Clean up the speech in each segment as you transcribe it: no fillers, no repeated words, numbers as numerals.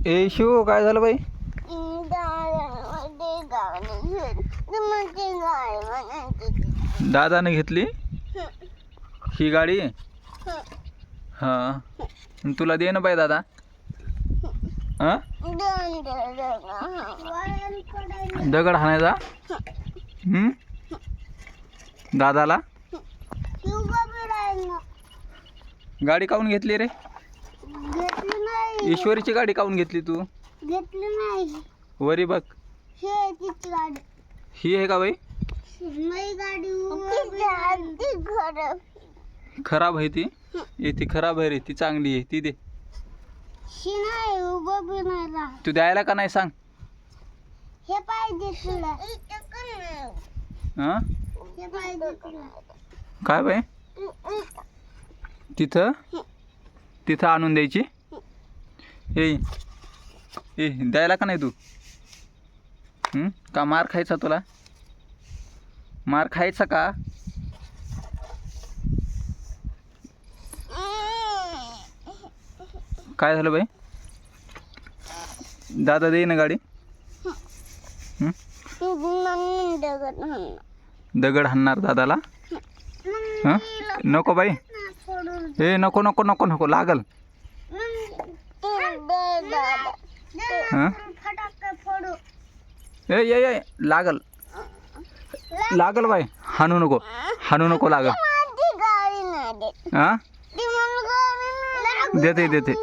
ए शिव, काय झालं बाई? दादाने घेतली ही गाडी? हां, तुला दे ना बाई दादा. हां, दगड हाणायचा दादाला? गाडी काऊन घेतली रे? ईश्वरीची गाडी काऊन घेतली तू? घेतली नाही. वरी बघ, गाडी ही आहे का बाई? गाडी खराब आहे ती? ती खराब आहे रे, ती चांगली आहे, ती दे. नाही उभं बी नाही राहत. तू द्यायला का नाही सांग? हे पाहिजे तुला. हां, हे पाहिजे तुला. काय बाई? तिथं आणून द्यायची? ए ए द्यायला का नाही तू? का मार खायचा तुला? मार खायचा का? काय झालं बाई? दादा दे ना गाडी. दगड हाणणार दादाला? हां, नको बाई. ए नको नको नको नको, लागल. हां, ए ये ये, लागल लागल बाई. हाणू नको, हाणू नको, लागल. हां, देते देते.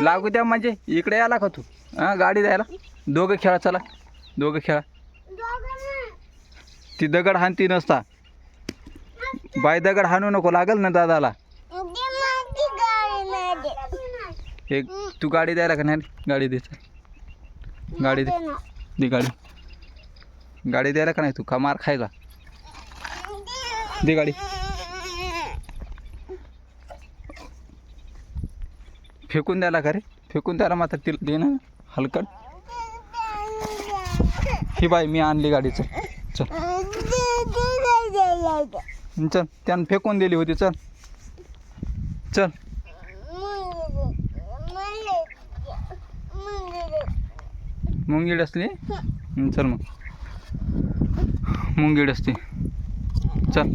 लागू द्या म्हणजे इकडे याला का तू? हां, गाडी द्यायला. दोघं खेळा, चला दोघं खेळा. ती दगड हाणती नसता बाई, दगड हाणू नको, लागल ना दादाला. एक तू गाडी द्यायला का नाही? गाडी दे, गाडी दे, दे गाडी. गाडी द्यायला का नाही तू? का मार खायला? दे गाडी. फेकून द्यायला का रे? फेकून द्यायला मात्र तिला दे ना हलकट. ही बाई मी आणली गाडीचं. चल चल, त्यानं फेकून दिली होती. चल चल. मुंगीड असली? चल मग, मुंगीड असते. चल.